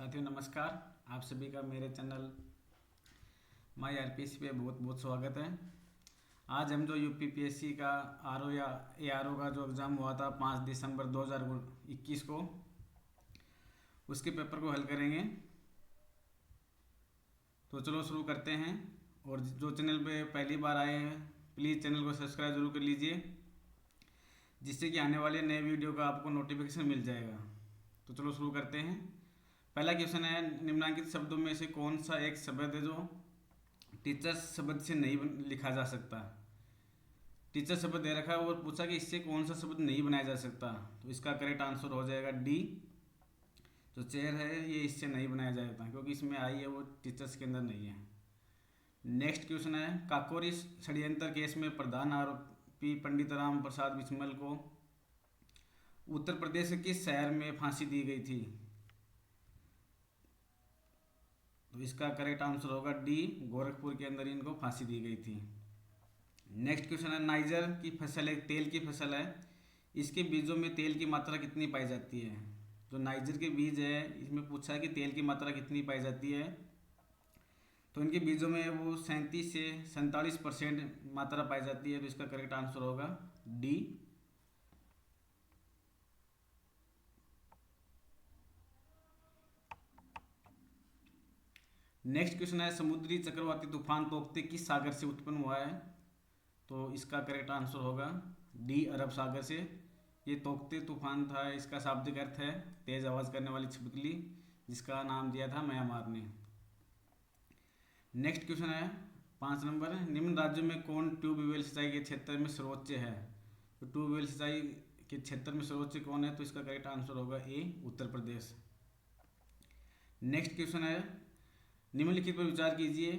साथियों नमस्कार। आप सभी का मेरे चैनल माई आरपीएससी पे बहुत बहुत स्वागत है। आज हम जो यूपीपीएससी का आरओ या एआरओ का जो एग्ज़ाम हुआ था 5 दिसंबर 2021 को, उसके पेपर को हल करेंगे। तो चलो शुरू करते हैं। और जो चैनल पे पहली बार आए हैं प्लीज़ चैनल को सब्सक्राइब जरूर कर लीजिए, जिससे कि आने वाले नए वीडियो का आपको नोटिफिकेशन मिल जाएगा। तो चलो शुरू करते हैं। पहला क्वेश्चन है, निम्नलिखित शब्दों में से कौन सा एक शब्द है जो टीचर्स शब्द से नहीं लिखा जा सकता। टीचर शब्द दे रखा है और पूछा कि इससे कौन सा शब्द नहीं बनाया जा सकता। तो इसका करेक्ट आंसर हो जाएगा डी। जो चेयर है ये इससे नहीं बनाया जाता क्योंकि इसमें आई है वो टीचर्स के अंदर नहीं है। नेक्स्ट क्वेश्चन है, काकोरी षड्यंत्र केस में प्रधान आरोपी पंडित राम प्रसाद बिस्मिल को उत्तर प्रदेश के किस शहर में फांसी दी गई थी। तो इसका करेक्ट आंसर होगा डी, गोरखपुर के अंदर इनको फांसी दी गई थी। नेक्स्ट क्वेश्चन है, नाइजर की फसल एक तेल की फसल है, इसके बीजों में तेल की मात्रा कितनी पाई जाती है। जो नाइजर के बीज है इसमें पूछा है कि तेल की मात्रा कितनी पाई जाती है। तो इनके बीजों में वो 37 से 47% मात्रा पाई जाती है। तो इसका करेक्ट आंसर होगा डी। नेक्स्ट क्वेश्चन है, समुद्री चक्रवाती तूफान तोकते किस सागर से उत्पन्न हुआ है। तो इसका करेक्ट आंसर होगा डी, अरब सागर से। ये तोकते तूफान था, इसका शाब्दिक अर्थ है तेज आवाज़ करने वाली छिपकली, जिसका नाम दिया था म्यांमार ने। नेक्स्ट क्वेश्चन है 5 नंबर, निम्न राज्यों में कौन ट्यूबवेल सिंचाई के क्षेत्र में सर्वोच्च है। तो ट्यूबवेल सिंचाई के क्षेत्र में सर्वोच्च कौन है। तो इसका करेक्ट आंसर होगा ए, उत्तर प्रदेश। नेक्स्ट क्वेश्चन है, निम्नलिखित पर विचार कीजिए।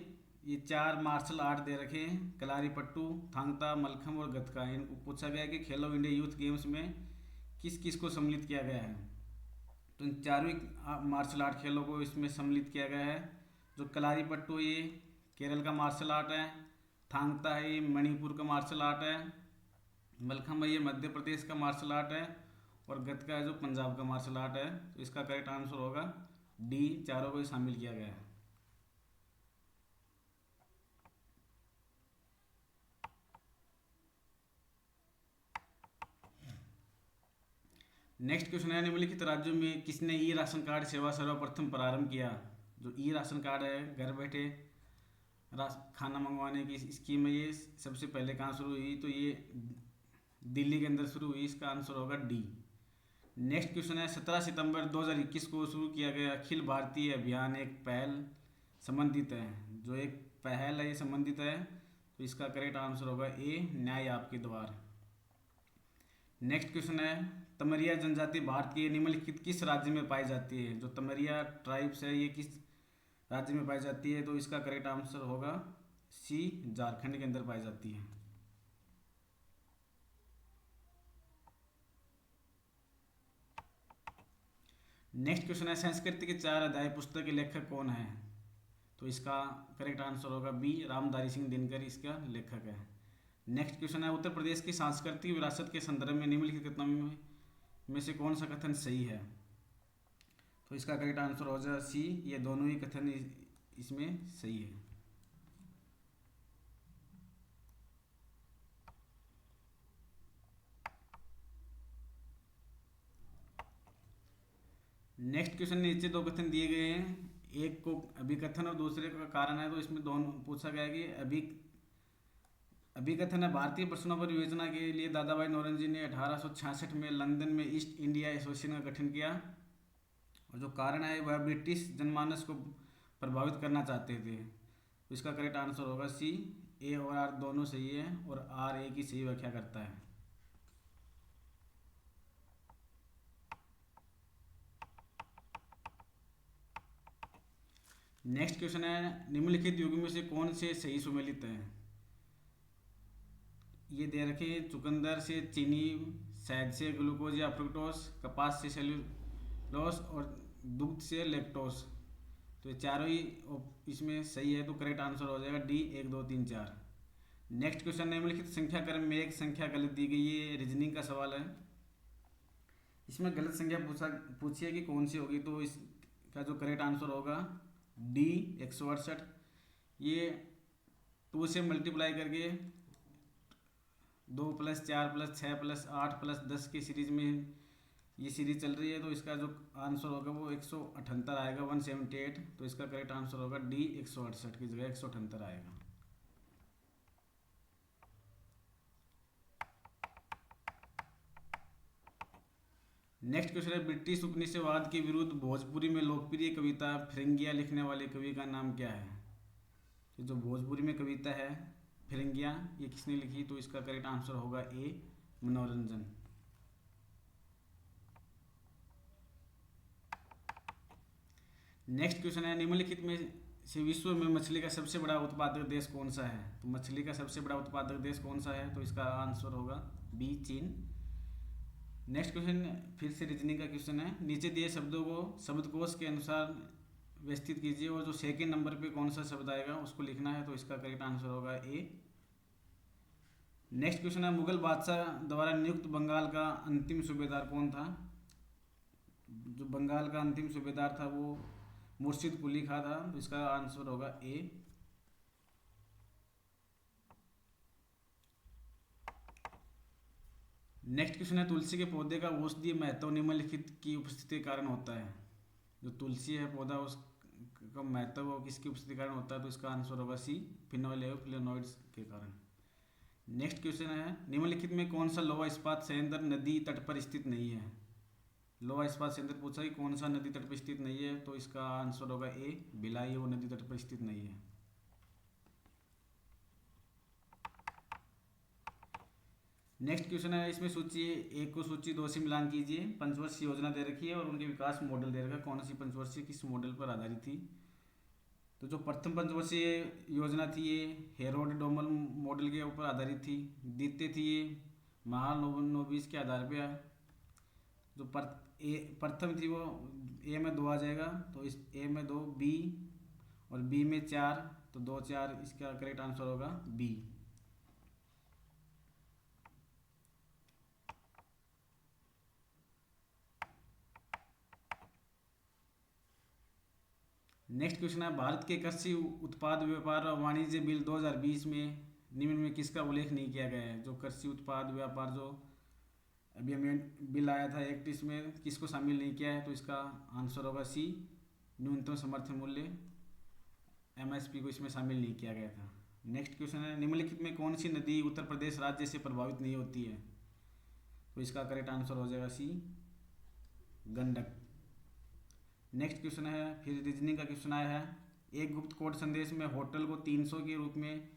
ये 4 मार्शल आर्ट दे रखे हैं, कलारीपट्टू, थांगता, मलखम और गतका। इनको पूछा गया है कि खेलो इंडिया यूथ गेम्स में किस किस को सम्मिलित किया गया है। तो इन चारों मार्शल आर्ट खेलों को इसमें सम्मिलित किया गया है। जो कलारीपट्टू ये केरल का मार्शल आर्ट है, थांगता है ये मणिपुर का मार्शल आर्ट है, मलखम है ये मध्य प्रदेश का मार्शल आर्ट है, और गतका है जो पंजाब का मार्शल आर्ट है। तो इसका करेक्ट आंसर होगा डी, चारों को शामिल किया गया है। नेक्स्ट क्वेश्चन है, निम्नलिखित राज्यों में किसने ई राशन कार्ड सेवा सर्वप्रथम प्रारंभ किया। जो ई राशन कार्ड है, घर बैठे खाना मंगवाने की स्कीम है, ये सबसे पहले कहाँ शुरू हुई। तो ये दिल्ली के अंदर शुरू हुई। इसका आंसर होगा डी। नेक्स्ट क्वेश्चन है, 17 सितंबर 2021 को शुरू किया गया अखिल भारतीय अभियान एक पहल संबंधित है। जो एक पहल है ये संबंधित है। तो इसका करेक्ट आंसर होगा ए, न्याय आपके द्वार। नेक्स्ट क्वेश्चन है, तमरिया जनजाति भारत के निम्नलिखित किस राज्य में पाई जाती है। जो तमरिया ट्राइब्स है ये किस राज्य में पाई जाती है। तो इसका करेक्ट आंसर होगा सी, झारखंड के अंदर पाई जाती है। नेक्स्ट क्वेश्चन है, संस्कृत के 4 अध्याय पुस्तक के लेखक कौन है। तो इसका करेक्ट आंसर होगा बी, रामधारी सिंह दिनकर इसका लेखक है। नेक्स्ट क्वेश्चन है, उत्तर प्रदेश की सांस्कृतिक विरासत के संदर्भ में निम्नलिखित कथनों में से कौन सा कथन सही है। तो इसका करेक्ट आंसर हो जाएगा सी, ये दोनों ही कथन इसमें सही है। नेक्स्ट क्वेश्चन, नीचे 2 कथन दिए गए हैं, एक को अभिकथन और दूसरे का कारण है। तो इसमें दोनों पूछा गया है कि अभिकथन है, भारतीय प्रश्नों पर विवेचना के लिए दादा भाई नौरोजी ने 1866 में लंदन में ईस्ट इंडिया एसोसिएशन का गठन किया। और जो कारण है वह ब्रिटिश जनमानस को प्रभावित करना चाहते थे। तो इसका करेक्ट आंसर होगा सी, ए और आर दोनों सही है और आर ए की सही व्याख्या करता है। नेक्स्ट क्वेश्चन है, निम्नलिखित युग में से कौन से सही सुमेलित है। ये दे रखे हैं, चुकंदर से चीनी, शहद से ग्लूकोज या फ्रुक्टोस, कपास से सेल्यूलोस और दुग्ध से लैक्टोस। तो ये चारों ही इसमें सही है। तो करेक्ट आंसर हो जाएगा डी, 1 2 3 4। नेक्स्ट क्वेश्चन, निम्नलिखित संख्या क्रम में एक संख्या गलत दी गई है। ये रीजनिंग का सवाल है। इसमें गलत संख्या पूछी है कि कौन सी होगी। तो इस का जो करेक्ट आंसर होगा डी 168। ये 2 से मल्टीप्लाई करके 2 + 4 + 6 + 8 + 10 की सीरीज में ये सीरीज चल रही है, तो इसका जो आंसर होगा वो 178 आएगा, 178। तो इसका करेक्ट आंसर होगा डी 168 की जगह 178 आएगा। नेक्स्ट क्वेश्चन है, ब्रिटिश उपनिवेशवाद के विरुद्ध भोजपुरी में लोकप्रिय कविता फिरंगियाँ लिखने वाले कवि का नाम क्या है? तो जो भोजपुरी में कविता है फिरंगियाँ, ये किसने लिखी? तो इसका करेक्ट आंसर होगा ए मनोरंजन। नेक्स्ट क्वेश्चन है, निम्नलिखित में से विश्व में मछली का सबसे बड़ा उत्पादक देश कौन सा है? तो मछली का सबसे बड़ा उत्पादक देश कौन सा है? तो इसका आंसर होगा बी चीन। नेक्स्ट क्वेश्चन फिर से रीजनिंग का क्वेश्चन है, नीचे दिए शब्दों को शब्दकोश के अनुसार व्यवस्थित कीजिए और जो सेकंड नंबर पे कौन सा शब्द आएगा उसको लिखना है। तो इसका करेक्ट आंसर होगा ए। नेक्स्ट क्वेश्चन है, मुगल बादशाह द्वारा नियुक्त बंगाल का अंतिम सूबेदार कौन था? जो बंगाल का अंतिम सूबेदार था वो मुर्शिद कुली खां था। तो इसका आंसर होगा ए। नेक्स्ट क्वेश्चन है, तुलसी के पौधे का औषधीय महत्व निम्नलिखित की उपस्थिति के कारण होता है। जो तुलसी है पौधा उसका महत्व वो किसकी उपस्थिति के कारण होता है? तो इसका आंसर होगा सी फिनोलेफ्लेवोनोइड्स के कारण। नेक्स्ट क्वेश्चन है, निम्नलिखित में कौन सा लोहा इस्पात संयंत्र नदी तट पर स्थित नहीं है? लोहा इस्पात संयंत्र पूछा कि कौन सा नदी तट पर स्थित नहीं है? तो इसका आंसर होगा ए भिलाई, वो नदी तट पर स्थित नहीं है। नेक्स्ट क्वेश्चन है, इसमें सूची 1 को सूची 2 से मिलान कीजिए। पंचवर्षीय योजना दे रखी है और उनके विकास मॉडल दे रखा है, कौन सी पंचवर्षीय किस मॉडल पर आधारित थी? तो जो प्रथम पंचवर्षीय योजना थी ये हेरोल्ड डोमल मॉडल के ऊपर आधारित थी। द्वितीय थी ये महालनोबिस के आधार पर। जो प्रथम थी वो ए में 2 आ जाएगा, तो इस ए में 2, बी और बी में 4, तो 2 4 इसका करेक्ट आंसर होगा बी। नेक्स्ट क्वेश्चन है, भारत के कृषि उत्पाद व्यापार और वाणिज्य बिल 2020 में निम्न में किसका उल्लेख नहीं किया गया है? जो कृषि उत्पाद व्यापार जो अभी हमें बिल आया था एक्ट, इसमें किसको शामिल नहीं किया है? तो इसका आंसर होगा सी न्यूनतम समर्थन मूल्य एमएसपी को इसमें शामिल नहीं किया गया था। नेक्स्ट क्वेश्चन है, निम्नलिखित में कौन सी नदी उत्तर प्रदेश राज्य से प्रभावित नहीं होती है? तो इसका करेक्ट आंसर हो जाएगा सी गंडक। नेक्स्ट क्वेश्चन है, फिर रीजनिंग का क्वेश्चन आया है, एक गुप्त कोड संदेश में होटल को 300 के रूप में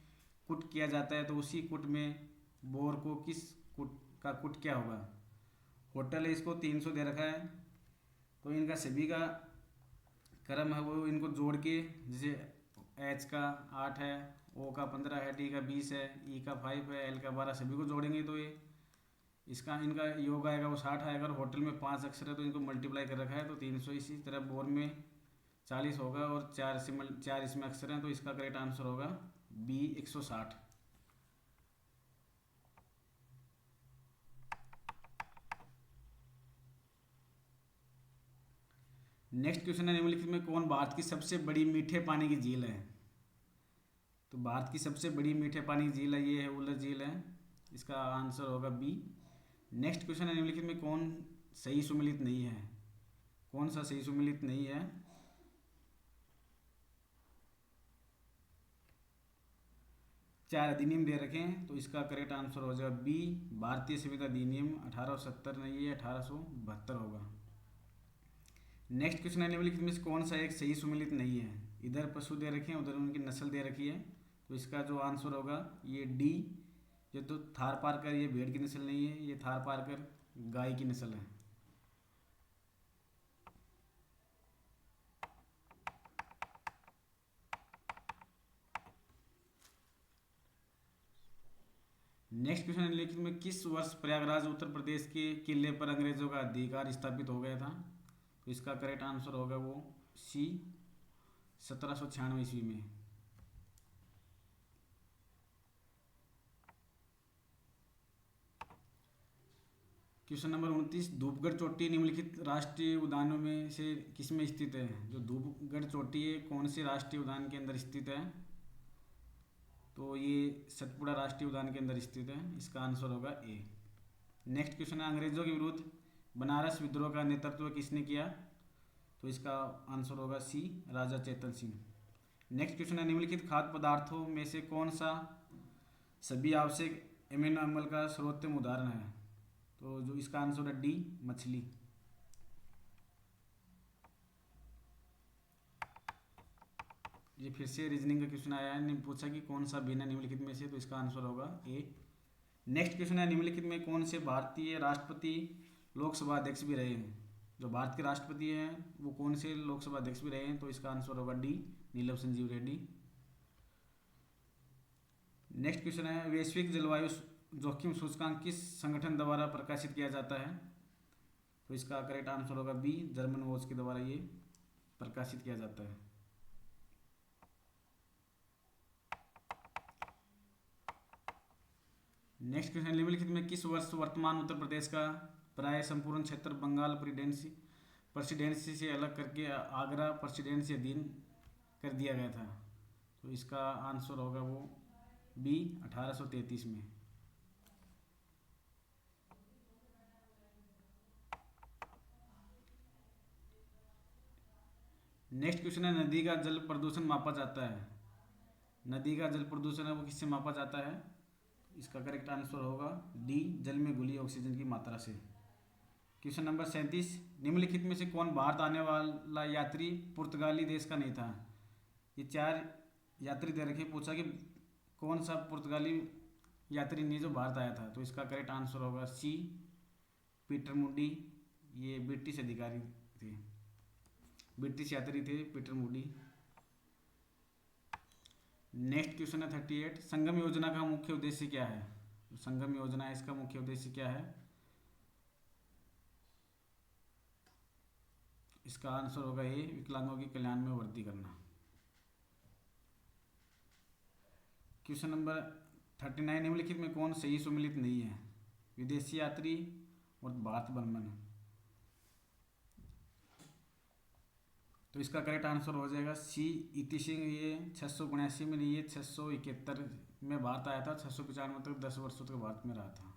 कुट किया जाता है, तो उसी कुट में बोर को किस कुट का कुट क्या होगा? होटल है इसको 300 दे रखा है, तो इनका सभी का क्रम है वो इनको जोड़ के, जैसे एच का 8 है, ओ का 15 है, टी का 20 है, ई का 5 है, एल का 12, सभी को जोड़ेंगे तो ये इसका इनका योग आएगा वो 60 आएगा। और होटल में 5 अक्षर है तो इनको मल्टीप्लाई कर रखा है, तो 300। इसी तरह बोर में 40 होगा और 4 इसमें अक्षर हैं, तो इसका करेक्ट आंसर होगा बी 160। नेक्स्ट क्वेश्चन है, निम्नलिखित में कौन भारत की सबसे बड़ी मीठे पानी की झील है? तो भारत की सबसे बड़ी मीठे पानी की झील है ये है उलर झील है, इसका आंसर होगा बी। नेक्स्ट क्वेश्चन है, निम्नलिखित में कौन सही सुमेलित नहीं है? कौन सा सही सुमेलित नहीं है? चार अधिनियम दे रखे हैं, तो इसका करेक्ट आंसर हो जाएगा बी भारतीय संविधान अधिनियम 1870 नहीं है, 1872 होगा। नेक्स्ट क्वेश्चन है, निम्नलिखित में से कौन सा एक सही सुमेलित नहीं है? इधर पशु दे रखे हैं, उधर उनकी नस्ल दे रखी है, तो इसका जो आंसर होगा ये डी। ये तो थार पारकर ये भेड़ की नस्ल नहीं है, ये थार पारकर गाय की नस्ल है। नेक्स्ट क्वेश्चन, निम्नलिखित में किस वर्ष प्रयागराज उत्तर प्रदेश के किले पर अंग्रेजों का अधिकार स्थापित हो गया था? तो इसका करेक्ट आंसर होगा वो सी 1796 ईस्वी में। क्वेश्चन नंबर 29, धूपगढ़ चोटी निम्नलिखित राष्ट्रीय उद्यानों में से किस में स्थित है? जो धूपगढ़ चोटी है कौन से राष्ट्रीय उद्यान के अंदर स्थित है? तो ये सतपुड़ा राष्ट्रीय उद्यान के अंदर स्थित है। इसका आंसर होगा ए। नेक्स्ट क्वेश्चन है, अंग्रेजों के विरुद्ध बनारस विद्रोह का नेतृत्व किसने किया? तो इसका आंसर होगा सी, राजा चेतन सिंह। नेक्स्ट क्वेश्चन है, निम्नलिखित खाद्य पदार्थों में से कौन सा सभी आवश्यक एमिनो अम्ल का सर्वोत्तम उदाहरण है? तो जो इसका आंसर है डी, मछली। ये फिर से रीजनिंग का क्वेश्चन आया है, पूछा कि कौन सा बिना निम्नलिखित में से, तो इसका आंसर होगा ए। नेक्स्ट क्वेश्चन है, निम्नलिखित में कौन से भारतीय राष्ट्रपति लोकसभा अध्यक्ष भी रहे हैं? जो भारत के राष्ट्रपति हैं वो कौन से लोकसभा अध्यक्ष भी रहे हैं? तो इसका आंसर होगा डी, नीलम संजीव रेड्डी। नेक्स्ट क्वेश्चन है, वैश्विक जलवायु जोखिम सूचकांक किस संगठन द्वारा प्रकाशित किया जाता है? तो इसका करेक्ट आंसर होगा बी, जर्मन वॉच के द्वारा ये प्रकाशित किया जाता है। नेक्स्ट क्वेश्चन, निम्नलिखित में किस वर्ष वर्तमान उत्तर प्रदेश का प्राय संपूर्ण क्षेत्र बंगाल प्रेसिडेंसी से अलग करके आगरा प्रेसिडेंसी अधीन कर दिया गया था? तो इसका आंसर होगा वो बी, 1833 में। नेक्स्ट क्वेश्चन है, नदी का जल प्रदूषण मापा जाता है। नदी का जल प्रदूषण है वो किससे मापा जाता है? इसका करेक्ट आंसर होगा डी, जल में घुली ऑक्सीजन की मात्रा से। क्वेश्चन नंबर 37, निम्नलिखित में से कौन भारत आने वाला यात्री पुर्तगाली देश का नहीं था? ये 4 यात्री दे रखे, पूछा कि कौन सा पुर्तगाली यात्री नहीं जो भारत आया था? तो इसका करेक्ट आंसर होगा सी, पीटर मूडी। ये ब्रिटिश अधिकारी थे, ब्रिटिश यात्री थे पीटर मूडी। नेक्स्ट क्वेश्चन है 38, संगम योजना का मुख्य उद्देश्य क्या है? संगम योजना है इसका मुख्य उद्देश्य क्या है? इसका आंसर होगा ए, विकलांगों के कल्याण में वृद्धि करना। क्वेश्चन नंबर 39, निम्नलिखित में कौन सही सुमेलित नहीं है? विदेशी यात्री और भारत भ्रमण। तो इसका करेक्ट आंसर हो जाएगा सी, इति सिंह। ये 679 में नहीं, ये 671 में भारत आया था। 695 तक 10 वर्षों तक भारत में रहा था।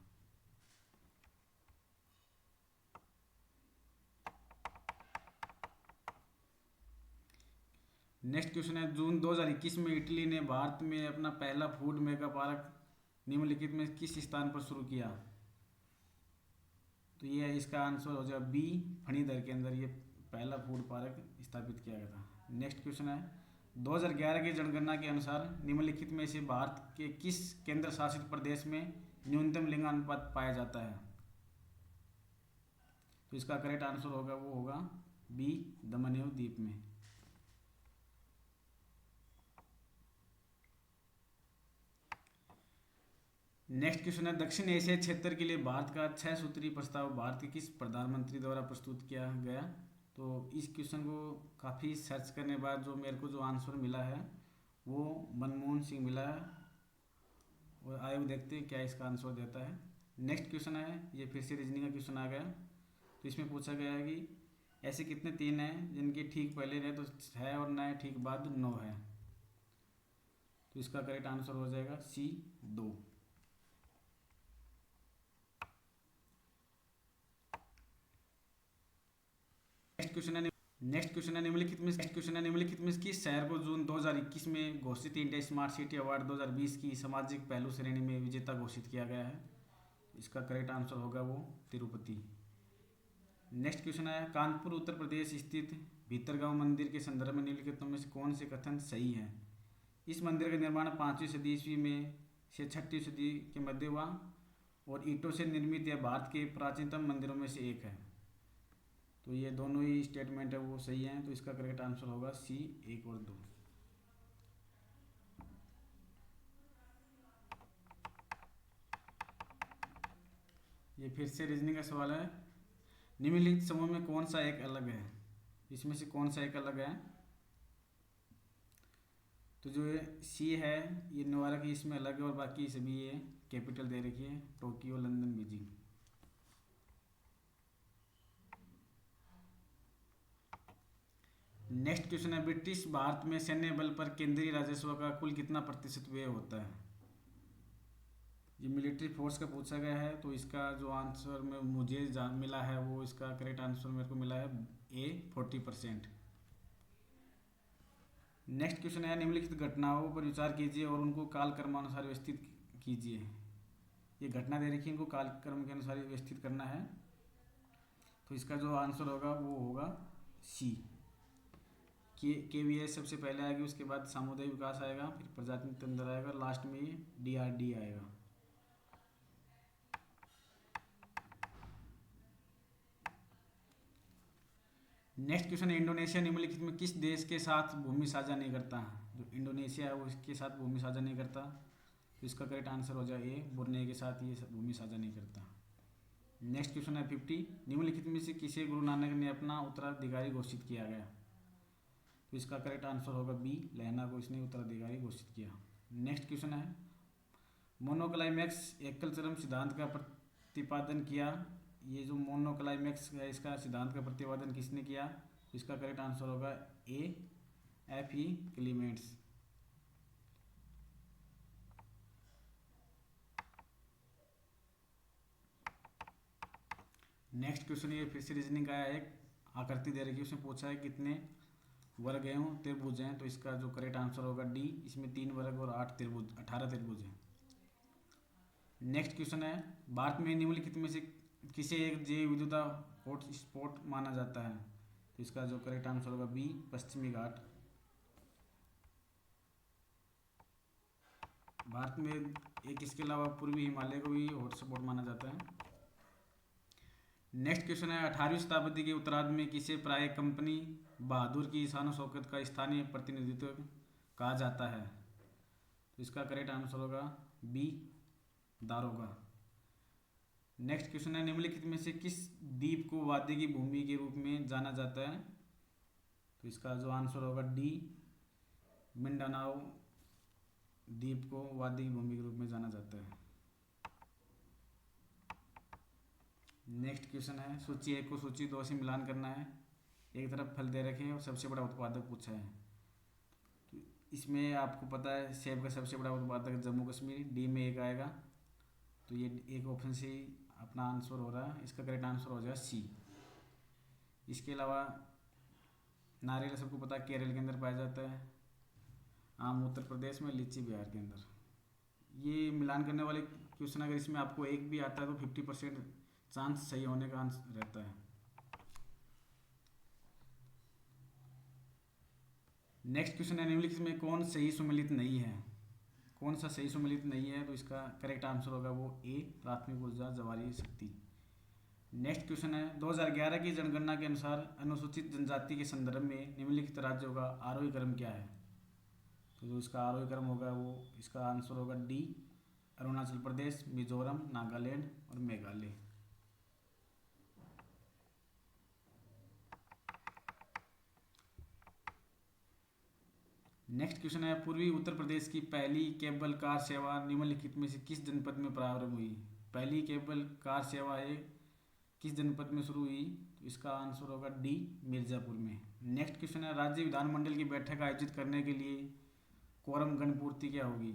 नेक्स्ट क्वेश्चन है, जून 2021 में इटली ने भारत में अपना पहला फूड मेगा पार्क निम्नलिखित में किस स्थान पर शुरू किया? तो ये इसका आंसर हो जाएगा बी, फणीधर के अंदर ये पहला फूड पार्क स्थापित किया गया था। नेक्स्ट क्वेश्चन है, 2011 की जनगणना के अनुसार निम्नलिखित में से भारत के किस केंद्र शासित प्रदेश में न्यूनतम लिंगानुपात पाया जाता है? तो इसका करेक्ट आंसर होगा वो होगा बी, दमन एवं दीप में। नेक्स्ट क्वेश्चन है, दक्षिण एशिया क्षेत्र के लिए भारत का 6 सूत्रीय प्रस्ताव भारत के किस प्रधानमंत्री द्वारा प्रस्तुत किया गया? तो इस क्वेश्चन को काफ़ी सर्च करने के बाद जो मेरे को जो आंसर मिला है वो मनमोहन सिंह मिला है। और आयोग देखते हैं क्या इसका आंसर देता है। नेक्स्ट क्वेश्चन है, ये फिर से रीजनिंग का क्वेश्चन आ गया। तो इसमें पूछा गया है कि ऐसे कितने 3 हैं जिनके ठीक पहले रहे तो 6 और 9 ठीक बाद 9 है? तो इसका करेक्ट आंसर हो जाएगा सी, 2। नेक्स्ट क्वेश्चन है, निम्नलिखित में किस शहर को जून 2021 में घोषित इंडिया स्मार्ट सिटी अवार्ड 2020 की सामाजिक पहलू श्रेणी में विजेता घोषित किया गया है? इसका करेक्ट आंसर होगा वो तिरुपति। नेक्स्ट क्वेश्चन है, कानपुर उत्तर प्रदेश स्थित भीतरगांव मंदिर के संदर्भ में निम्नलिखित में से कौन से कथन सही है? इस मंदिर का निर्माण 5वीं सदी ईस्वी में से 6वीं सदी के मध्य हुआ और ईंटों से निर्मित यह भारत के प्राचीनतम मंदिरों में से एक है। तो ये दोनों ही स्टेटमेंट है वो सही हैं। तो इसका करेक्ट आंसर होगा सी, 1 और 2। ये फिर से रीजनिंग का सवाल है, निम्नलिखित समूह में कौन सा एक अलग है? इसमें से कौन सा एक अलग है? तो जो ये सी है ये न्यूयॉर्क इसमें अलग है और बाकी सभी ये कैपिटल दे रखी है, Tokyo, London, Beijing. Next question है, ब्रिटिश भारत में सैन्य बल पर केंद्रीय राजस्व का कुल कितना प्रतिशत व्यय होता है? ये मिलिट्री फोर्स का पूछा गया है, तो इसका जो आंसर में मुझे जान मिला है वो इसका करेक्ट आंसर मेरे को मिला है ए 40%। नेक्स्ट क्वेश्चन है, निम्नलिखित घटनाओं पर विचार कीजिए और उनको कालक्रमानुसार व्यवस्थित कीजिए। ये घटना दे रखी है, इनको कालक्रम के अनुसार व्यवस्थित करना है, तो इसका जो आंसर होगा वो होगा सी। KVS सबसे पहले आएगी, उसके बाद सामुदायिक विकास आएगा, फिर प्रजातंत्र तंत्र आएगा, लास्ट में ये DRD आएगा। नेक्स्ट क्वेश्चन है, इंडोनेशिया निम्नलिखित में किस देश के साथ भूमि साझा नहीं करता? जो इंडोनेशिया है वो इसके साथ भूमि साझा नहीं करता, तो इसका करेक्ट आंसर हो जाए ए, ब्रुनेई के साथ ये भूमि साझा नहीं करता। नेक्स्ट क्वेश्चन है 50, निम्नलिखित में से किसे गुरु नानक ने अपना उत्तराधिकारी घोषित किया गया? तो इसका करेक्ट आंसर होगा बी, लहना को इसने उत्तराधिकारी घोषित किया। नेक्स्ट क्वेश्चन है, मोनोक्लाइमैक्स एकल चरम सिद्धांत का प्रतिपादन किया। ये जो मोनोक्लाइमैक्स है इसका सिद्धांत का प्रतिपादन किसने किया? तो इसका करेक्ट आंसर होगा ए, F.E. क्लीमेंट्स। नेक्स्ट क्वेश्चन ये फिर से रीजनिंग का है, एक आकृति दे रखी है, उसमें पूछा है कितने वर्ग एवं त्रिभुज हैं, तो इसका जो करेक्ट आंसर होगा डी, इसमें 3 वर्ग और 8 त्रिभुज 18 त्रिभुज हैं। नेक्स्ट क्वेश्चन है, भारत में निम्नलिखित में से किसे एक जैव विविधता हॉटस्पॉट माना जाता है? तो इसका जो करेक्ट आंसर होगा बी, पश्चिमी घाट। भारत में एक इसके अलावा पूर्वी हिमालय को भी हॉटस्पॉट माना जाता है। नेक्स्ट क्वेश्चन है, 18वीं शताब्दी के उत्तरार्ध में किसे प्राय कंपनी बहादुर की शान शौकत का स्थानीय प्रतिनिधित्व कहा जाता है? तो इसका करेक्ट आंसर होगा बी, दारोगा। नेक्स्ट क्वेश्चन है, निम्नलिखित में से किस द्वीप को वाद्य की भूमि के रूप में जाना जाता है? तो इसका जो आंसर होगा डी, मिंडानाओ द्वीप को वाद्य की भूमि के रूप में जाना जाता है। नेक्स्ट क्वेश्चन है, सूची 1 को सूची 2 से मिलान करना है। एक तरफ फल दे रखे हैं और सबसे बड़ा उत्पादक पूछा है, तो इसमें आपको पता है सेब का सबसे बड़ा उत्पादक जम्मू कश्मीर, डी में एक आएगा, तो ये एक ऑप्शन से अपना आंसर हो रहा है, इसका करेक्ट आंसर हो जाएगा सी। इसके अलावा नारियल सबको पता है केरल के अंदर पाया जाता है, आम उत्तर प्रदेश में, लीची बिहार के अंदर। ये मिलान करने वाले क्वेश्चन अगर इसमें आपको एक भी आता है तो 50% चांस सही होने का आंसर रहता है। नेक्स्ट क्वेश्चन है, निम्नलिखित में कौन सही सुमेलित नहीं है? कौन सा सही सुमेलित नहीं है? तो इसका करेक्ट आंसर होगा वो ए, प्राथमिक ऊर्जा जवारी शक्ति। नेक्स्ट क्वेश्चन है, 2011 की जनगणना के अनुसार अनुसूचित जनजाति के संदर्भ में निम्नलिखित राज्यों का आरोही क्रम क्या है? तो जो इसका आरोही क्रम होगा वो इसका आंसर होगा डी, अरुणाचल प्रदेश, मिजोरम, नागालैंड और मेघालय। नेक्स्ट क्वेश्चन है, पूर्वी उत्तर प्रदेश की पहली केबल कार सेवा निम्नलिखित में से किस जनपद में प्रारंभ हुई? पहली केबल कार सेवा है किस जनपद में शुरू हुई? तो इसका आंसर होगा डी, मिर्जापुर में। नेक्स्ट क्वेश्चन है, राज्य विधानमंडल की बैठक आयोजित करने के लिए कोरम गणपूर्ति क्या होगी?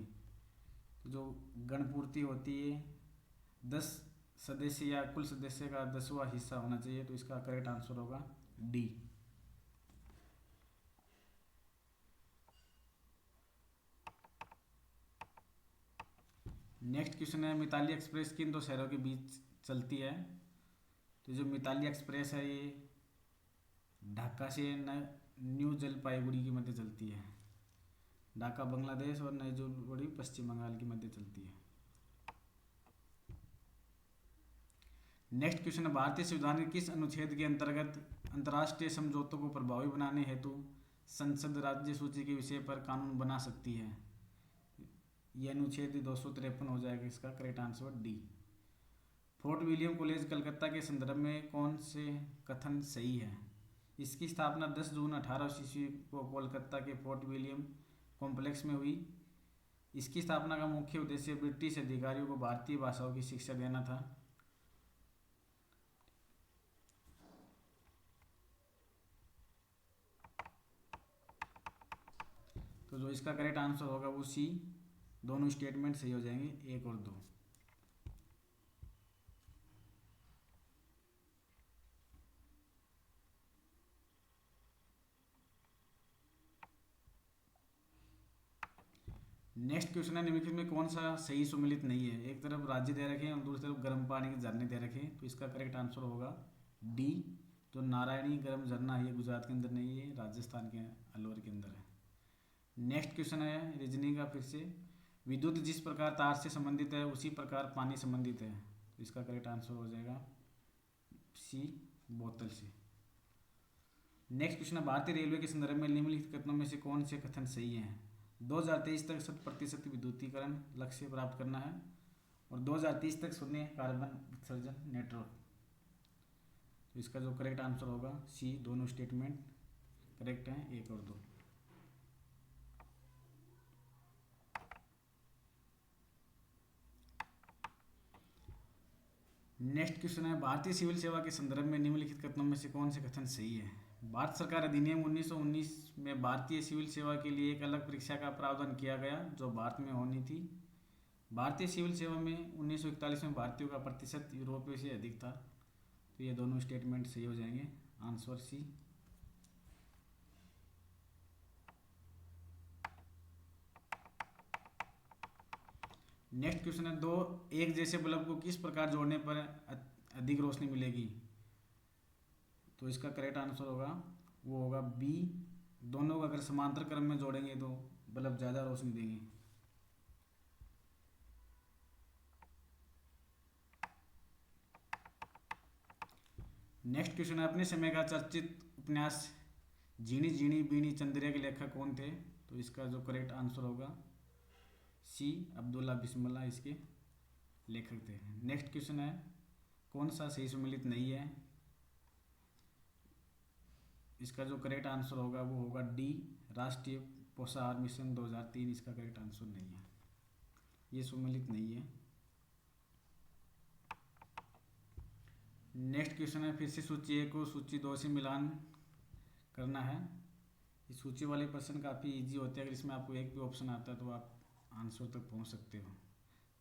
तो जो गणपूर्ति होती है 10 सदस्य या कुल सदस्य का 10वां हिस्सा होना चाहिए, तो इसका करेक्ट आंसर होगा डी। नेक्स्ट क्वेश्चन है, मिताली एक्सप्रेस किन 2 शहरों के बीच चलती है? तो जो मिताली एक्सप्रेस है ये ढाका से न्यू जलपाईगुड़ी के मध्य चलती है। ढाका बांग्लादेश और नई जलपाईगुड़ी पश्चिम बंगाल के मध्य चलती है। नेक्स्ट क्वेश्चन है, भारतीय संविधान के किस अनुच्छेद के अंतर्गत अंतर्राष्ट्रीय समझौतों को प्रभावी बनाने हेतु संसद राज्य सूची के विषय पर कानून बना सकती है? यह अनुच्छेद 253 हो जाएगा, इसका correct answer D. Fort William college Calcutta के संदर्भ में कौन से कथन सही है? इसकी स्थापना 10 जून 1800 ईस्वी को कोलकाता के फोर्ट विलियम कॉम्प्लेक्स में हुई। इसकी स्थापना का मुख्य उद्देश्य ब्रिटिश अधिकारियों को भारतीय भाषाओं की शिक्षा देना था। तो जो इसका करेक्ट आंसर होगा वो सी, दोनों स्टेटमेंट सही हो जाएंगे, 1 और 2। नेक्स्ट क्वेश्चन है, निम्नलिखित में कौन सा सही सुमेलित नहीं है। एक तरफ राज्य दे रखे हैं और दूसरी तरफ गर्म पानी के झरने दे रखे हैं, तो इसका करेक्ट आंसर होगा डी, जो नारायणी गर्म झरना है ये गुजरात के अंदर नहीं है, राजस्थान के अलवर के अंदर है। नेक्स्ट क्वेश्चन है रीजनिंग का, फिर से विद्युत जिस प्रकार तार से संबंधित है उसी प्रकार पानी संबंधित है, तो इसका करेक्ट आंसर हो जाएगा सी, बोतल से। नेक्स्ट क्वेश्चन है, भारतीय रेलवे के संदर्भ में निम्नलिखित कथनों में से कौन से कथन सही हैं। 2023 तक 100% विद्युतीकरण लक्ष्य प्राप्त करना है और 2030 तक शून्य कार्बन उत्सर्जन नेटवर्क, तो इसका जो करेक्ट आंसर होगा सी, दोनों स्टेटमेंट करेक्ट हैं, 1 और 2। नेक्स्ट क्वेश्चन है, भारतीय सिविल सेवा के संदर्भ में निम्नलिखित कथनों में से कौन से कथन सही है। भारत सरकार अधिनियम 1919 में भारतीय सिविल सेवा के लिए एक अलग परीक्षा का प्रावधान किया गया जो भारत में होनी थी। भारतीय सिविल सेवा में 1941 में भारतीयों का प्रतिशत यूरोपियों से अधिक था, तो ये दोनों स्टेटमेंट सही हो जाएंगे, आंसर सी। नेक्स्ट क्वेश्चन है, दो एक जैसे बल्ब को किस प्रकार जोड़ने पर अधिक रोशनी मिलेगी, तो इसका करेक्ट आंसर होगा वो होगा बी, दोनों को अगर समांतर क्रम में जोड़ेंगे तो बल्ब ज़्यादा रोशनी देंगे। नेक्स्ट क्वेश्चन है, अपने समय का चर्चित उपन्यास झीणी झीणी बीणी चंद्रिया के लेखक कौन थे, तो इसका जो करेक्ट आंसर होगा सी, अब्दुल्ला बिस्मिल्लाह इसके लेखक थे। नेक्स्ट क्वेश्चन है, कौन सा सही सुमेलित नहीं है, इसका जो करेक्ट आंसर होगा वो होगा डी, राष्ट्रीय पोषाहार मिशन 2003, इसका करेक्ट आंसर नहीं है, ये सुमेलित नहीं है। नेक्स्ट क्वेश्चन है, फिर से सूची 1 को सूची 2 से मिलान करना है। इस सूची वाले प्रश्न काफ़ी इजी होते हैं, अगर इसमें आपको एक भी ऑप्शन आता है तो आप आंसर तक पहुंच सकते हो।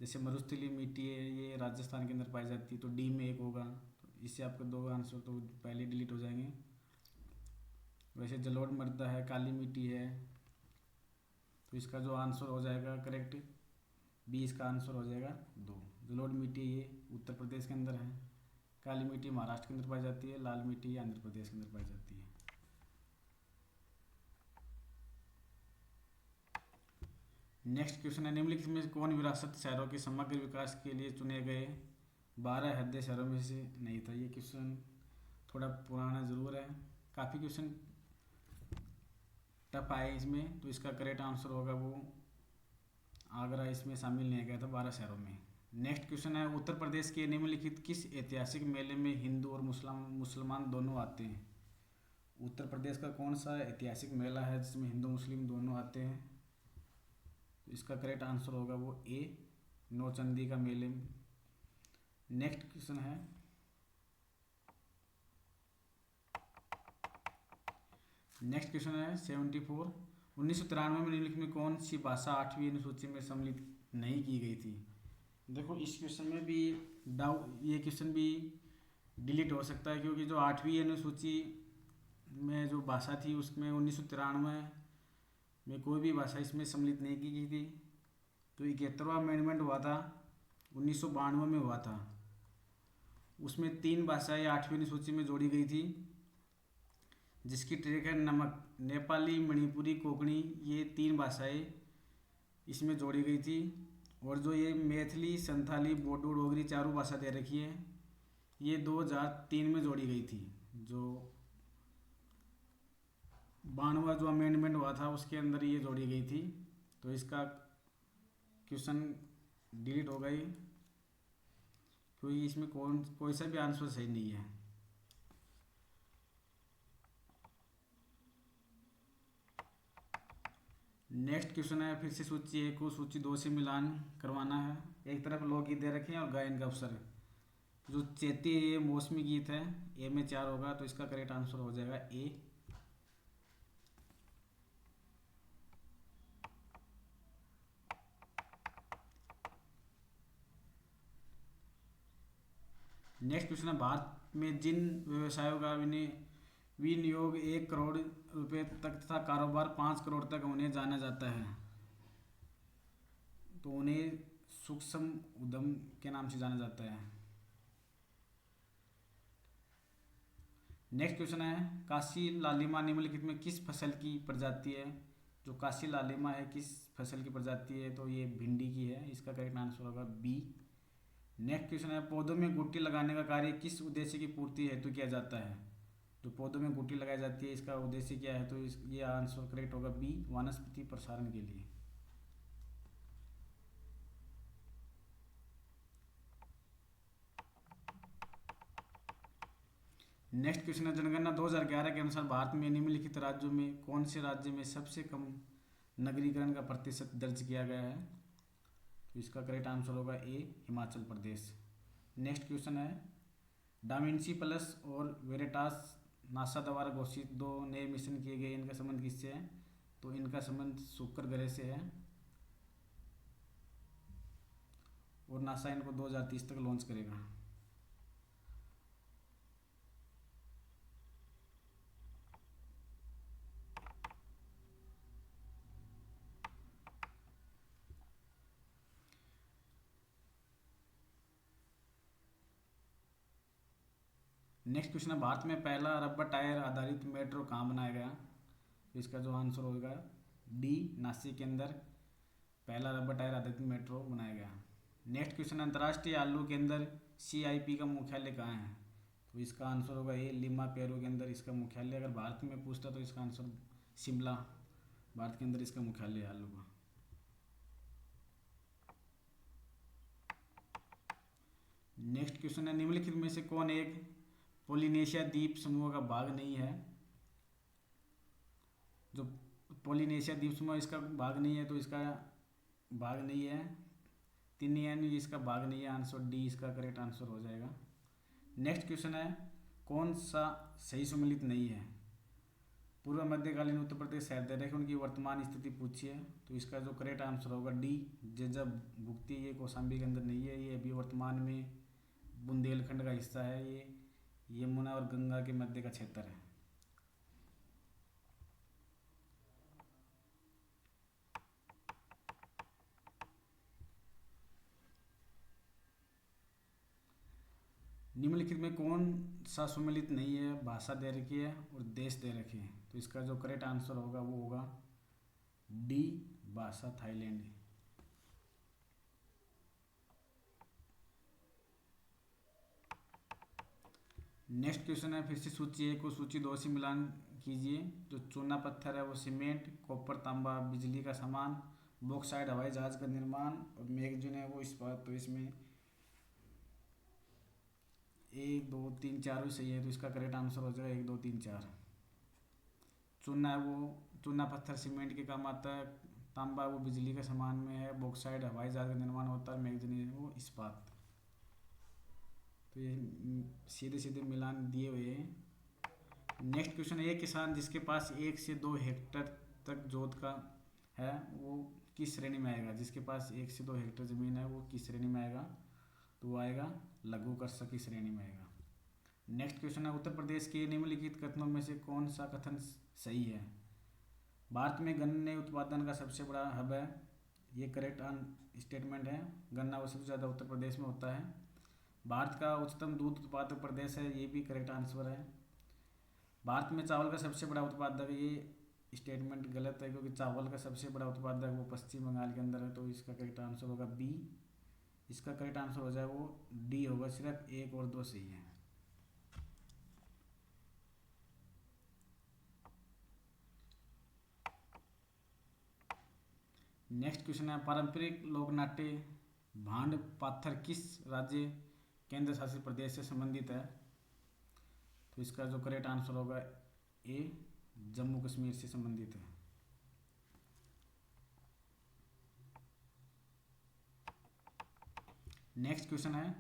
जैसे मरुस्थलीय मिट्टी है, ये राजस्थान के अंदर पाई जाती है, तो डी में 1 होगा, तो इससे आपके 2 आंसर तो पहले डिलीट हो जाएंगे। वैसे जलोढ़ मृदा है, काली मिट्टी है, तो इसका जो आंसर हो जाएगा करेक्ट बी, इसका आंसर हो जाएगा 2। जलोढ़ मिट्टी ये उत्तर प्रदेश के अंदर है, काली मिट्टी महाराष्ट्र के अंदर पाई जाती है, लाल मिट्टी आंध्र प्रदेश के अंदर पाई जाती है। नेक्स्ट क्वेश्चन है, निम्नलिखित में कौन विरासत शहरों के समग्र विकास के लिए चुने गए 12 हृदय शहरों में से नहीं था। ये क्वेश्चन थोड़ा पुराना ज़रूर है, काफ़ी क्वेश्चन टफ आए इसमें, तो इसका करेक्ट आंसर होगा वो आगरा इसमें शामिल नहीं गया था 12 शहरों में। नेक्स्ट क्वेश्चन है, उत्तर प्रदेश के निम्नलिखित किस ऐतिहासिक मेले में हिंदू और मुसलमान दोनों आते हैं। उत्तर प्रदेश का कौन सा ऐतिहासिक मेला है जिसमें हिंदू मुस्लिम दोनों आते हैं, तो इसका करेक्ट आंसर होगा वो ए, नौचंदी का मेले। नेक्स्ट क्वेश्चन है, नेक्स्ट क्वेश्चन है 74, 1993 में निम्नलिखित में कौन सी भाषा 8वीं अनुसूची में सम्मिलित नहीं की गई थी। देखो इस क्वेश्चन में भी ये क्वेश्चन भी डिलीट हो सकता है, क्योंकि जो 8वीं अनुसूची में जो भाषा थी उसमें 1993 में कोई भी भाषा इसमें सम्मिलित नहीं की गई थी। तो 71वां अमेंडमेंट हुआ था 1992 में हुआ था, उसमें 3 भाषाएं 8वीं अनुसूची में जोड़ी गई थी, जिसकी ट्रेक है नमक, नेपाली, मणिपुरी, कोंकणी, ये 3 भाषाएं इसमें जोड़ी गई थी। और जो ये मैथिली, संथाली, बोडो, डोगरी चारों भाषा दे रखी है, ये 2003 में जोड़ी गई थी। जो 92वां जो अमेंडमेंट हुआ था उसके अंदर ये जोड़ी गई थी, तो इसका क्वेश्चन डिलीट हो गई, क्योंकि इसमें कोई सा भी आंसर सही नहीं है। नेक्स्ट क्वेश्चन है, फिर से सूची 1 को सूची 2 से मिलान करवाना है। एक तरफ लोकगीत दे रखे हैं और गायन का अवसर, जो चैती ये मौसमी गीत है, ए में 4 होगा, तो इसका करेक्ट आंसर हो जाएगा ए। नेक्स्ट क्वेश्चन है, भारत में जिन व्यवसायों का विनियोग 1 करोड़ रुपए तक तथा कारोबार 5 करोड़ तक उन्हें जाना जाता है, तो उन्हें सूक्ष्म उद्यम के नाम से जाना जाता है। नेक्स्ट क्वेश्चन है, काशी लालिमा निम्नलिखित में किस फसल की प्रजाति है? जो काशी लालिमा है किस फसल की प्रजाति है? तो ये भिंडी की है, इसका करेक्ट आंसर होगा बी। नेक्स्ट क्वेश्चन है, पौधों में गुट्टी लगाने का कार्य किस उद्देश्य की पूर्ति हेतु किया जाता है? जो पौधों में गुट्टी लगाई जाती है इसका उद्देश्य क्या है? तो ये आंसर करेक्ट होगा बी, वनस्पति प्रसारण के लिए। नेक्स्ट क्वेश्चन है, जनगणना 2011 के अनुसार भारत में निम्नलिखित राज्यों में कौन से राज्य में सबसे कम नगरीकरण का प्रतिशत दर्ज किया गया है? तो इसका करेक्ट आंसर होगा ए, हिमाचल प्रदेश। नेक्स्ट क्वेश्चन है, डाविंसी प्लस और वेरिटास नासा द्वारा घोषित 2 नए मिशन किए गए, इनका संबंध किससे है? तो इनका संबंध शुक्र ग्रह से है और नासा इनको 2030 तक लॉन्च करेगा। नेक्स्ट क्वेश्चन है, भारत में पहला रबर टायर आधारित मेट्रो कहाँ बनाया गया? तो इसका जो आंसर होगा डी, नासिक के अंदर पहला रबर टायर आधारित मेट्रो बनाया गया। नेक्स्ट क्वेश्चन, अंतर्राष्ट्रीय आलू केंद्र CIP का मुख्यालय कहाँ है? तो इसका आंसर होगा ए, लिमा पेरू के अंदर इसका मुख्यालय। अगर भारत में पूछता तो इसका आंसर शिमला, भारत के अंदर इसका मुख्यालय है आलू का। नेक्स्ट क्वेश्चन है, निम्नलिखित में से कौन एक पोलिनेशिया द्वीप समूह का भाग नहीं है? जो पोलिनेशिया द्वीप समूह इसका भाग नहीं है, तो इसका भाग नहीं है तिनियान, इसका भाग नहीं है। आंसर डी इसका करेक्ट आंसर हो जाएगा। नेक्स्ट क्वेश्चन है, कौन सा सही सम्मिलित नहीं है? पूर्व मध्यकालीन उत्तर प्रदेश शहर दे रखे, उनकी वर्तमान स्थिति पूछी है, तो इसका जो करेक्ट आंसर होगा डी, जेजब भुक्ति। ये कौशाम्बी के अंदर नहीं है, ये अभी वर्तमान में बुंदेलखंड का हिस्सा है। ये यमुना और गंगा के मध्य का क्षेत्र है। निम्नलिखित में कौन सा सम्मिलित नहीं है? भाषा दे रखी है और देश दे रखे हैं, तो इसका जो करेक्ट आंसर होगा वो होगा डी, भाषा थाईलैंड। नेक्स्ट क्वेश्चन है, फिर से सूची 1 को सूची 2 से मिलान कीजिए। जो चूना पत्थर है वो सीमेंट, कॉपर तांबा बिजली का सामान, बॉक्साइड हवाई जहाज का निर्माण और मैगजीन है वो इस्पात। तो इसमें 1 2 3 4 भी सही है, तो इसका करेक्ट आंसर हो जाएगा 1 2 3 4। चूना है वो चूना पत्थर सीमेंट के काम आता है, तांबा वो बिजली के सामान में है, बॉक्साइड हवाई जहाज का निर्माण होता है, मैगजीन वो इस्पात। तो ये सीधे सीधे मिलान दिए हुए हैं। नेक्स्ट क्वेश्चन है, एक किसान जिसके पास 1 से 2 हेक्टेयर तक जोत का है वो किस श्रेणी में आएगा? जिसके पास 1 से 2 हेक्टेयर ज़मीन है वो किस श्रेणी में आएगा? तो वो आएगा लघु कृषक की श्रेणी में आएगा। नेक्स्ट क्वेश्चन है, उत्तर प्रदेश के निम्नलिखित कथनों में से कौन सा कथन सही है? भारत में गन्ने उत्पादन का सबसे बड़ा हब है, ये करेक्ट स्टेटमेंट है। गन्ना वो सबसे ज़्यादा उत्तर प्रदेश में होता है। भारत का उच्चतम दूध उत्पादक प्रदेश है, ये भी करेक्ट आंसर है। भारत में चावल का सबसे बड़ा उत्पादक, ये स्टेटमेंट गलत है क्योंकि चावल का सबसे बड़ा उत्पादक वो पश्चिम बंगाल के अंदर है, तो इसका करेक्ट आंसर होगा बी। इसका करेक्ट आंसर हो जाए वो डी होगा, सिर्फ 1 और 2 सही है। नेक्स्ट क्वेश्चन है, पारंपरिक लोक नाट्य भांड पाथर किस राज्य केंद्र शासित प्रदेश से संबंधित है? तो इसका जो करेक्ट आंसर होगा ए, जम्मू कश्मीर से संबंधित है। नेक्स्ट क्वेश्चन है,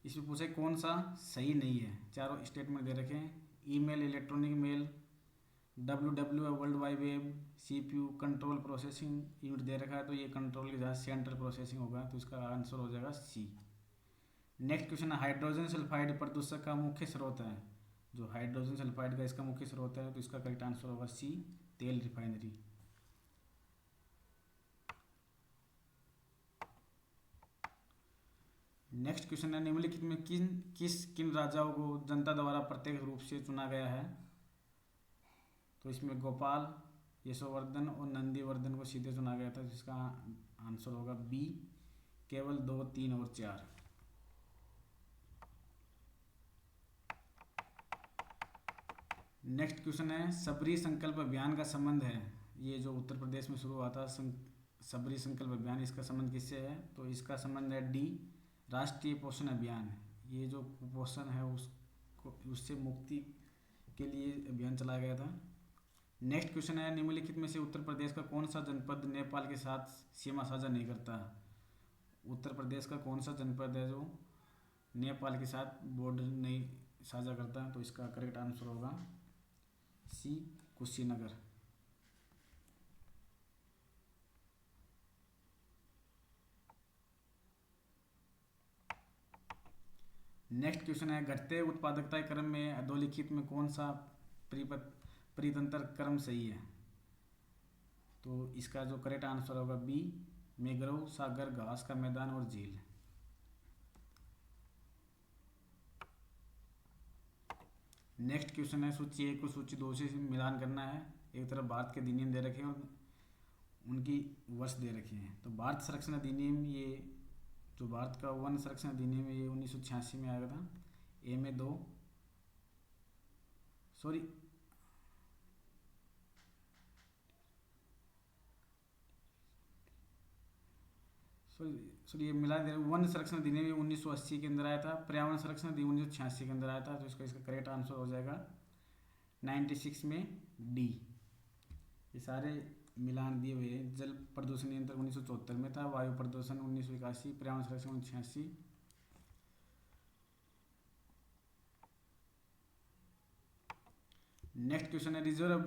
इसमें पूछे कौन सा सही नहीं है? चारों स्टेटमेंट दे रखे हैं। Email, electronic mail, WWW world wide web, CPU control processing unit दे रखा है, तो ये कंट्रोल के जहाँ सेंट्रल प्रोसेसिंग होगा, तो इसका आंसर हो जाएगा सी। नेक्स्ट क्वेश्चन है, हाइड्रोजन सल्फाइड प्रदूषक का मुख्य स्रोत है। जो हाइड्रोजन सल्फाइड का इसका मुख्य स्रोत है, तो इसका करेक्ट आंसर होगा सी, तेल रिफाइनरी। नेक्स्ट क्वेश्चन है, निम्नलिखित में किन राजाओं को जनता द्वारा प्रत्यक्ष रूप से चुना गया है। तो इसमें गोपाल, यशोवर्धन और नंदीवर्धन को सीधे चुना गया था, जिसका आंसर होगा बी, केवल 2, 3 और 4। नेक्स्ट क्वेश्चन है, सबरी संकल्प अभियान का संबंध है, ये जो उत्तर प्रदेश में शुरू हुआ था सबरी संकल्प अभियान, इसका संबंध किससे है। तो इसका संबंध है डी, राष्ट्रीय पोषण अभियान। ये जो कुपोषण है उससे मुक्ति के लिए अभियान चलाया गया था। नेक्स्ट क्वेश्चन है, निम्नलिखित में से उत्तर प्रदेश का कौन सा जनपद नेपाल के साथ सीमा साझा नहीं करता। उत्तर प्रदेश का कौन सा जनपद है जो नेपाल के साथ बॉर्डर नहीं साझा करता। तो इसका करेक्ट आंसर होगा सी, कुशीनगर। नेक्स्ट क्वेश्चन है, घटते उत्पादकता क्रम में अधोलिखित में कौन सा परितंत्र क्रम सही है। तो इसका जो करेक्ट आंसर होगा बी, मैंग्रोव, सागर, घास का मैदान और झील। नेक्स्ट क्वेश्चन है, सूची 1 को सूची 2 से मिलान करना है। एक तरफ भारत के अधिनियम दे रखे हैं और उनकी वर्ष दे रखे हैं। तो भारत संरक्षण अधिनियम, ये जो भारत का वन संरक्षण अधिनियम है, ये 1986 में आया था। ए में 2 सॉरी ये मिला दे, वन संरक्षण अधिनियम 1980 के अंदर आया था, पर्यावरण संरक्षण अधिनियम 1986 के अंदर आया था। तो इसका करेक्ट आंसर हो जाएगा 96 में डी। ये सारे मिलान दिए हुए हैं। जल प्रदूषण नियंत्रण 1974 में था, वायु प्रदूषण 1981, पर्यावरण संरक्षण 1986। नेक्स्ट क्वेश्चन है, रिजर्व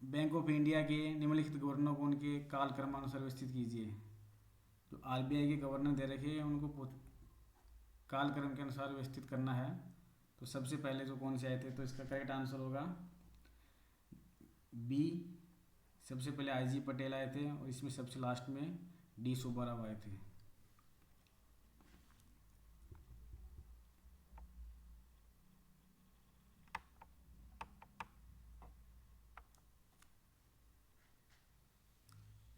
बैंक ऑफ इंडिया के निम्नलिखित गवर्नर को उनके कालक्रमानुसार व्यवस्थित कीजिए। जो आरबीआई के गवर्नर दे रखे हैं उनको कालक्रम के अनुसार व्यवस्थित करना है। तो सबसे पहले जो कौन से आए थे, तो इसका करेक्ट आंसर होगा बी, सबसे पहले आईजी पटेल आए थे और इसमें सबसे लास्ट में डी सुब्बाराव आए थे।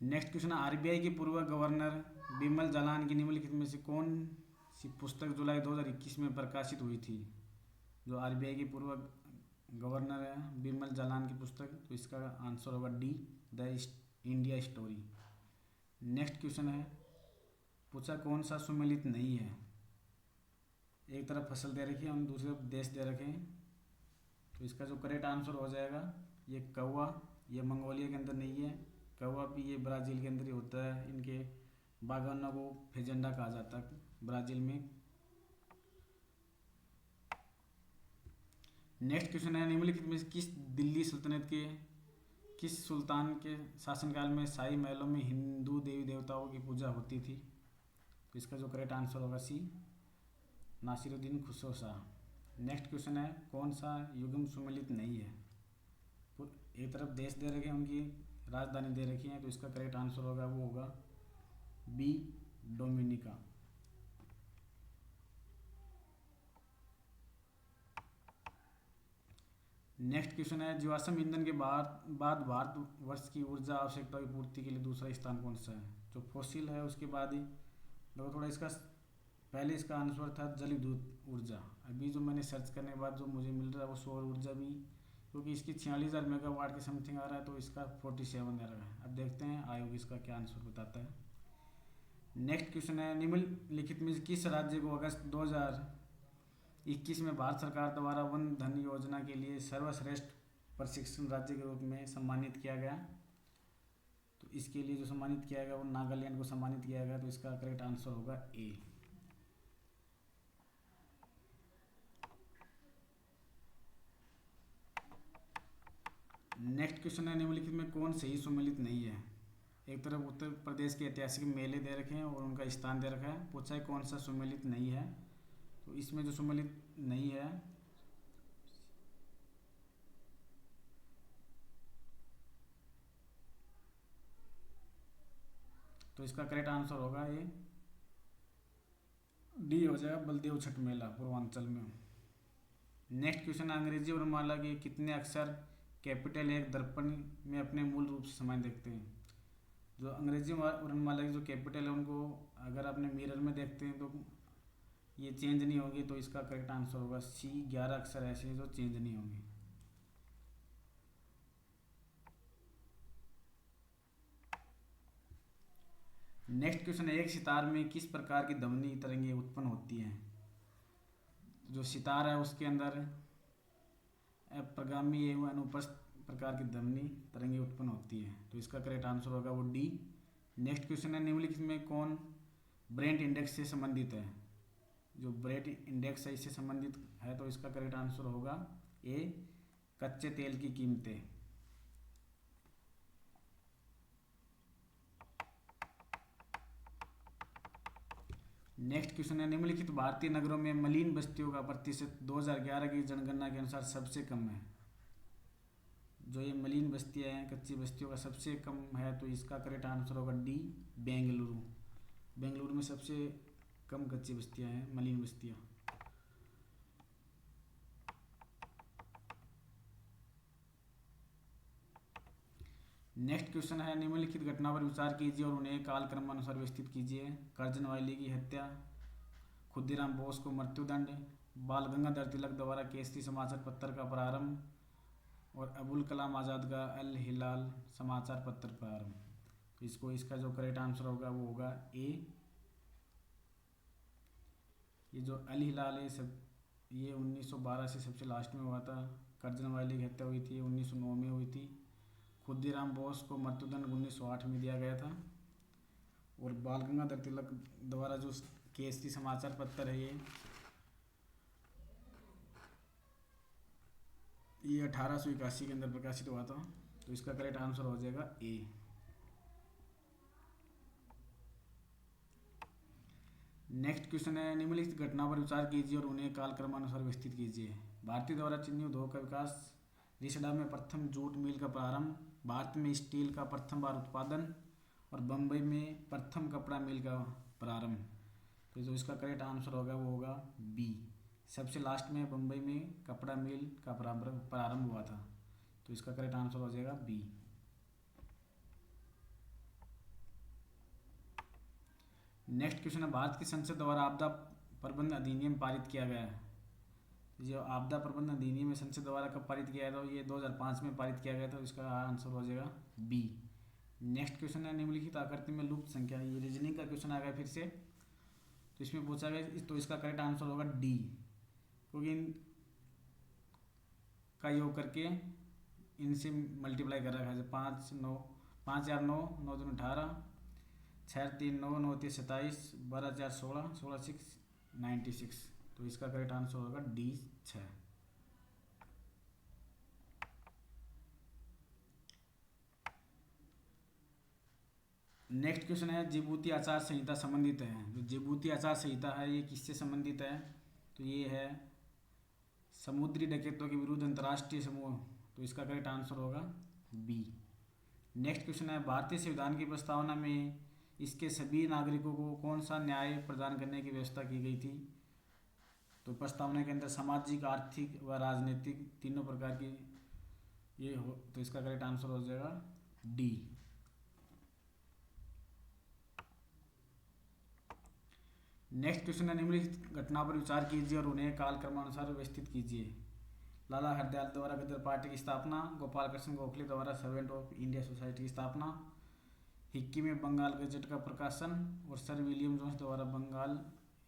नेक्स्ट क्वेश्चन, आरबीआई के पूर्व गवर्नर बिमल जालान की निम्नलिखित में से कौन सी पुस्तक जुलाई 2021 में प्रकाशित हुई थी। जो आरबीआई के पूर्व गवर्नर है बिमल जालान की पुस्तक, तो इसका आंसर होगा D, the India story. Next question है, पूछा कौन सा सुमेलित नहीं है। एक तरफ फसल दे रखी है और दूसरी तरफ देश दे रखे हैं। तो इसका जो करेक्ट आंसर हो जाएगा ये कौवा, ये मंगोलिया के अंदर नहीं है। कौवा भी ये ब्राज़ील के अंदर ही होता है। इनके बागानों को फेजेंडा कहा जाता है ब्राज़ील में। नेक्स्ट क्वेश्चन है, निम्नलिखित में किस दिल्ली सल्तनत के किस सुल्तान के शासनकाल में शाही महलों में हिंदू देवी देवताओं की पूजा होती थी। तो इसका जो करेक्ट आंसर होगा सी, नासिरुद्दीन खुसरो शाह। नेक्स्ट क्वेश्चन है, कौन सा युग्म सुमेलित नहीं है। एक तरफ देश दे रखे हैं, उनकी राजधानी दे रखी है। तो इसका करेक्ट आंसर होगा वो होगा बी, डोमिनिका। नेक्स्ट क्वेश्चन है, जीवाश्म ईंधन के बाद भारत वर्ष की ऊर्जा आवश्यकता की पूर्ति के लिए दूसरा स्थान कौन सा है। जो फॉसिल है उसके बाद ही देखो थोड़ा इसका पहले इसका आंसर था जल विद्युत ऊर्जा। अभी जो मैंने सर्च करने के बाद जो मुझे मिल रहा है वो सौर ऊर्जा भी, क्योंकि इसकी 46,000 मेगावाट के समथिंग आ रहा है, तो इसका 47 आ रहा है। अब देखते हैं आयोग इसका क्या आंसर बताता है। नेक्स्ट क्वेश्चन है, निम्नलिखित में किस राज्य को अगस्त 2021 में भारत सरकार द्वारा वन धन योजना के लिए सर्वश्रेष्ठ प्रशिक्षण राज्य के रूप में सम्मानित किया गया। तो इसके लिए जो सम्मानित किया गया वो नागालैंड को सम्मानित किया गया। तो इसका करेक्ट आंसर होगा ए। नेक्स्ट क्वेश्चन है, निम्नलिखित में कौन सही सुमेलित नहीं है। एक तरफ उत्तर प्रदेश के ऐतिहासिक मेले दे रखे हैं और उनका स्थान दे रखा है। पूछा है कौन सा सुमेलित नहीं है। तो इसमें जो सम्मिलित नहीं है, तो इसका करेक्ट आंसर होगा ये डी हो जाएगा, बलदेव छठ मेला पूर्वांचल में। नेक्स्ट क्वेश्चन, अंग्रेजी वर्णमाला के कितने अक्षर कैपिटल एक दर्पण में अपने मूल रूप से समान देखते हैं? जो अंग्रेजी वर्णमाला की जो कैपिटल है उनको अगर आपने मिरर में देखते हैं तो ये चेंज नहीं होगी, तो इसका करेक्ट आंसर होगा सी। 11 अक्षर ऐसे हैं जो चेंज नहीं होंगे। नेक्स्ट क्वेश्चन है, एक सितार में किस प्रकार की ध्वनि तरंगें उत्पन्न होती हैं? जो सितार है उसके अंदर अप्रगामी एवं अनुपस्थ प्रकार की ध्वनि तरंगें उत्पन्न होती है, तो इसका करेक्ट आंसर होगा वो डी। नेक्स्ट क्वेश्चन है, निम्नलिखित में कौन ब्रेंट इंडेक्स से संबंधित है? जो ब्रेंट इंडेक्स है इससे संबंधित है, तो इसका करेक्ट आंसर होगा ए, कच्चे तेल की कीमतें। नेक्स्ट क्वेश्चन है, निम्नलिखित भारतीय नगरों में मलिन बस्तियों का प्रतिशत 2011 की जनगणना के अनुसार सबसे कम है। जो ये मलिन बस्तियां हैं, कच्ची बस्तियों का सबसे कम है, तो इसका करेक्ट आंसर होगा डी, बेंगलुरु। बेंगलुरु में सबसे कम कच्ची बस्तियां हैं, मलिन बस्तियां। नेक्स्ट क्वेश्चन है, निम्नलिखित घटना पर विचार कीजिए और उन्हें कालक्रमानुसार व्यवस्थित कीजिए। कर्जन वायली की हत्या, खुदीराम बोस को मृत्युदंड, बाल गंगाधर तिलक द्वारा केसरी समाचार पत्र का प्रारंभ, और अबुल कलाम आज़ाद का अल हिलाल समाचार पत्र प्रारंभ। तो इसका जो करेक्ट आंसर होगा वो होगा ए। ये जो अल हिलाल है ये 1912 से सबसे लास्ट में हुआ था। कर्जन वायली की हत्या हुई थी 1909 में हुई थी। खुदीराम बोस को मृत्युदंड 1908 में दिया गया था। और बाल गंगाधर तिलक द्वारा जो केसरी समाचार पत्र है ये 1881 के अंदर प्रकाशित हुआ था, तो इसका करेक्ट आंसर हो जाएगा ए। नेक्स्ट क्वेश्चन है, निम्नलिखित घटना पर विचार कीजिए और उन्हें कालक्रमानुसार व्यवस्थित कीजिए। भारतीय द्वारा चीनी उद्योग का विकास, रिसडा में प्रथम जूट मिल का प्रारंभ, भारत में स्टील का प्रथम बार उत्पादन, और बम्बई में प्रथम कपड़ा मिल का प्रारंभ। तो जो इसका करेक्ट आंसर होगा वो होगा बी, सबसे लास्ट में बम्बई में कपड़ा मिल का प्रारंभ हुआ था, तो इसका करेक्ट आंसर हो जाएगा बी। नेक्स्ट क्वेश्चन है, भारत की संसद द्वारा आपदा प्रबंधन अधिनियम पारित किया गया है। जो आपदा प्रबंधन अधिनियम है संसद द्वारा कब पारित किया गया था? ये 2005 में पारित किया गया था, तो इसका आंसर हो जाएगा बी। नेक्स्ट क्वेश्चन है, निम्नलिखित आकृति में लुप्त संख्या, ये रीजनिंग का क्वेश्चन आ गया फिर से, तो इसमें पूछा गया, तो इसका करेक्ट आंसर होगा डी, क्योंकि इन का योग करके इनसे मल्टीप्लाई कर रखा है। 5 9 5 4 9 9 2 18, 6 3 9 9 3 27, 12 4 16 16 6 96, तो इसका करेक्ट आंसर होगा डी 6। नेक्स्ट क्वेश्चन है, जिबूती आचार संहिता संबंधित है। जो जिबूती आचार संहिता है ये किससे संबंधित है? तो ये है समुद्री डकैतों के विरुद्ध अंतर्राष्ट्रीय समूह, तो इसका करेक्ट आंसर होगा बी। नेक्स्ट क्वेश्चन है, भारतीय संविधान की प्रस्तावना में इसके सभी नागरिकों को कौन सा न्याय प्रदान करने की व्यवस्था की गई थी? तो प्रस्तावना के अंदर सामाजिक, आर्थिक व राजनीतिक तीनों प्रकार की ये हो, तो इसका करेक्ट आंसर हो जाएगा डी। नेक्स्ट क्वेश्चन है, निम्नलिखित घटना पर विचार कीजिए और उन्हें कालक्रमानुसार व्यवस्थित कीजिए। लाला हरदयाल द्वारा गदर पार्टी की स्थापना, गोपाल कृष्ण गोखले द्वारा सर्वेंट ऑफ इंडिया सोसाइटी की स्थापना, हिक्की में बंगाल गजट का प्रकाशन, और सर विलियम जोन्स द्वारा बंगाल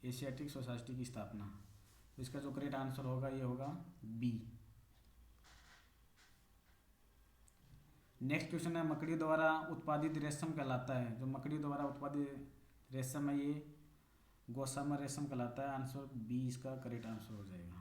एशियाटिक सोसाइटी की स्थापना। तो इसका जो करेक्ट आंसर होगा ये होगा बी। नेक्स्ट क्वेश्चन है, मकड़ी द्वारा उत्पादित रेशम कहलाता है। जो मकड़ी द्वारा उत्पादित रेशम है ये गौशामा रेशम कहलाता है। आंसर बी इसका करेक्ट आंसर हो जाएगा।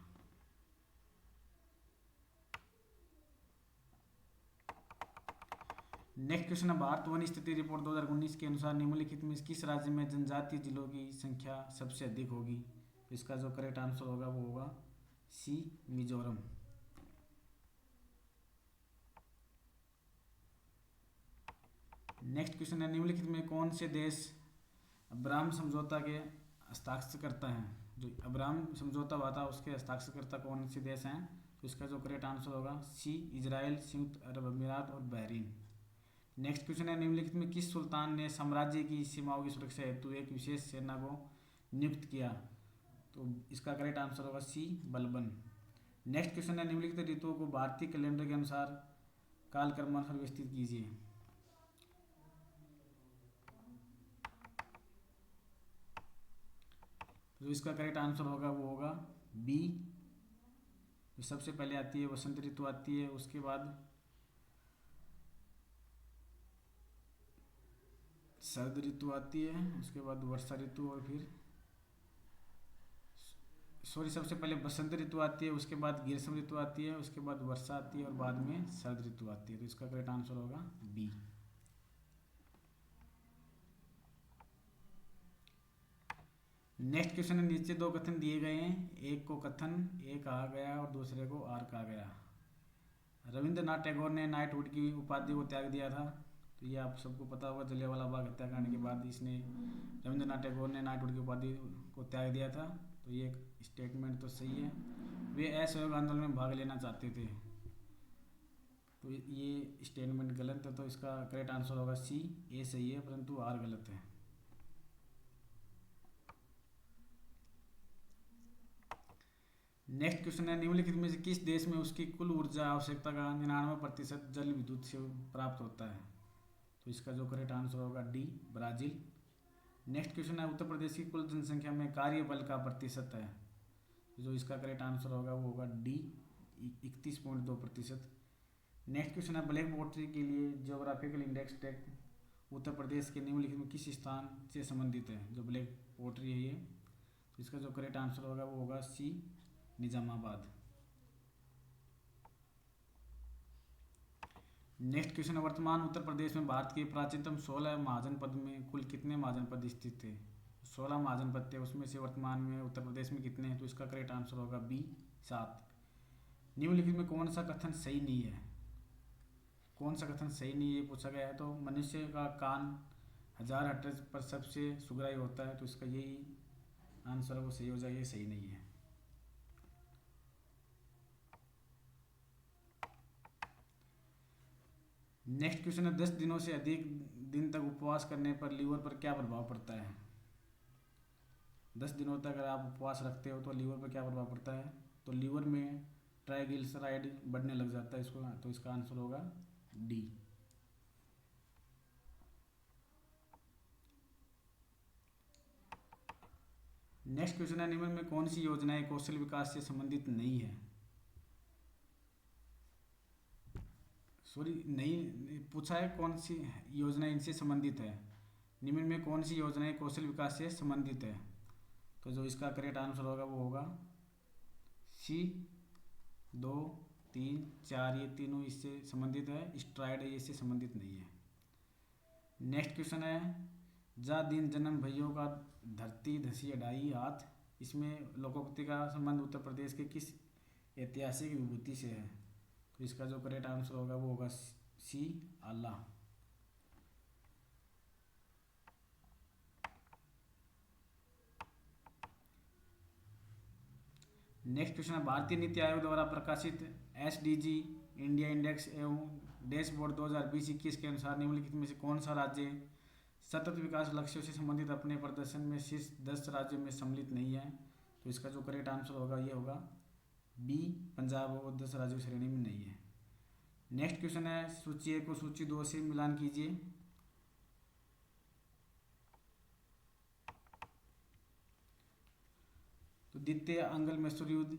नेक्स्ट क्वेश्चन है, भारत वन स्थिति रिपोर्ट 2019 के अनुसार निम्नलिखित में किस राज्य में जनजातीय जिलों की संख्या सबसे अधिक होगी? तो इसका जो करेक्ट आंसर होगा वो होगा सी, मिजोरम। नेक्स्ट क्वेश्चन है, निम्नलिखित में कौन से देश अब्राहम समझौता के हस्ताक्षरकर्ता हैं? जो अब्राहम समझौता हुआ था उसके हस्ताक्षरकर्ता कौन से देश हैं? तो इसका जो करेक्ट आंसर होगा सी, इजराइल, संयुक्त अरब अमीरात और बहरीन। नेक्स्ट क्वेश्चन है, निम्नलिखित में किस सुल्तान ने साम्राज्य की सीमाओं की सुरक्षा हेतु एक विशेष सेना को नियुक्त किया? तो इसका करेक्ट आंसर होगा सी, बलबन। नेक्स्ट क्वेश्चन है, निम्नलिखित ऋतुओं को भारतीय कैलेंडर के अनुसार कालक्रमानुसार व्यवस्थित कीजिए। जो इसका करेक्ट आंसर होगा वो होगा बी। जो सबसे पहले आती है वसंत ऋतु आती है, उसके बाद शरद ऋतु आती है, उसके बाद वर्षा ऋतु और फिर सबसे पहले बसंत ऋतु आती है, उसके बाद ग्रीष्म ऋतु आती है, उसके बाद वर्षा आती है और बाद में शरद ऋतु आती है। तो इसका करेक्ट आंसर होगा बी। नेक्स्ट क्वेश्चन है, नीचे दो कथन दिए गए हैं, एक को कथन ए कहा गया और दूसरे को आर कहा गया। रविंद्रनाथ टैगोर ने नाइटहुड की उपाधि को त्याग दिया था। तो ये आप सबको पता होगा, जलियांवाला बाग हत्याकांड के बाद इसने रविंद्रनाथ टैगोर ने नाइटहुड की उपाधि को त्याग दिया था। तो ये स्टेटमेंट तो सही है। वे असहयोग आंदोलन में भाग लेना चाहते थे। तो ये स्टेटमेंट गलत है। तो इसका करेक्ट आंसर होगा सी, ए सही है परंतु आर गलत है। नेक्स्ट क्वेश्चन है, निम्नलिखित में से किस देश में उसकी कुल ऊर्जा आवश्यकता का 99% जल विद्युत से प्राप्त होता है? तो इसका जो करेक्ट आंसर होगा डी, ब्राजील। नेक्स्ट क्वेश्चन है, उत्तर प्रदेश की कुल जनसंख्या में कार्यबल का प्रतिशत है? तो जो इसका करेक्ट आंसर होगा वो होगा डी, 31.2%। नेक्स्ट क्वेश्चन है, ब्लैक पोट्री के लिए geographical index tag Uttar Pradesh के निम्नलिखित में किस स्थान से संबंधित है? जो ब्लैक पोट्री है ये, तो इसका जो करेक्ट आंसर होगा वो होगा सी, निजामाबाद। नेक्स्ट क्वेश्चन है, वर्तमान उत्तर प्रदेश में भारत के प्राचीनतम 16 महाजनपद में कुल कितने महाजनपद स्थित थे? 16 महाजनपद थे, उसमें से वर्तमान में उत्तर प्रदेश में कितने हैं? तो इसका करेक्ट आंसर होगा बी, 7। निम्नलिखित में कौन सा कथन सही नहीं है? कौन सा कथन सही नहीं है पूछा गया है। तो मनुष्य का कान 1000 हर्ट्ज पर सबसे सुगराई होता है। तो इसका यही आंसर है वो सही हो जाएगा, ये सही नहीं है। नेक्स्ट क्वेश्चन है, 10 दिनों से अधिक दिन तक उपवास करने पर लीवर पर क्या प्रभाव पड़ता है? 10 दिनों तक अगर आप उपवास रखते हो तो लीवर पर क्या प्रभाव पड़ता है? तो लीवर में ट्राइग्लिसराइड बढ़ने लग जाता है इसको। तो इसका आंसर होगा डी। नेक्स्ट क्वेश्चन है, निम्न में कौन सी योजनाएं कौशल विकास से संबंधित नहीं है? नहीं पूछा है कौन सी योजना इनसे संबंधित है। निम्न में कौन सी योजनाएं कौशल विकास से संबंधित है? तो जो इसका करेक्ट आंसर होगा वो होगा सी, 2, 3, 4, ये तीनों इससे संबंधित है। स्ट्राइड ये इससे संबंधित नहीं है। नेक्स्ट क्वेश्चन है, जा दिन जन्म भैयों का धरती धसी अढ़ाई हाथ, इसमें लोकोक्ति का संबंध उत्तर प्रदेश के किस ऐतिहासिक विभूति से है? तो इसका जो करेक्ट आंसर होगा वो होगा सी, आला। नेक्स्ट क्वेश्चन है, भारतीय नीति आयोग द्वारा प्रकाशित एसडीजी इंडिया इंडेक्स एवं डैशबोर्ड 2020-21 के अनुसार निम्नलिखित में से कौन सा राज्य सतत विकास लक्ष्यों से संबंधित अपने प्रदर्शन में शीर्ष 10 राज्यों में सम्मिलित नहीं है? तो इसका जो करेक्ट आंसर होगा ये होगा बी, पंजाब और 10 राज्यों की श्रेणी में नहीं है। नेक्स्ट क्वेश्चन है, सूची 1 को सूची 2 से मिलान कीजिए। तो द्वितीय अंग्ल मैसूर युद्ध,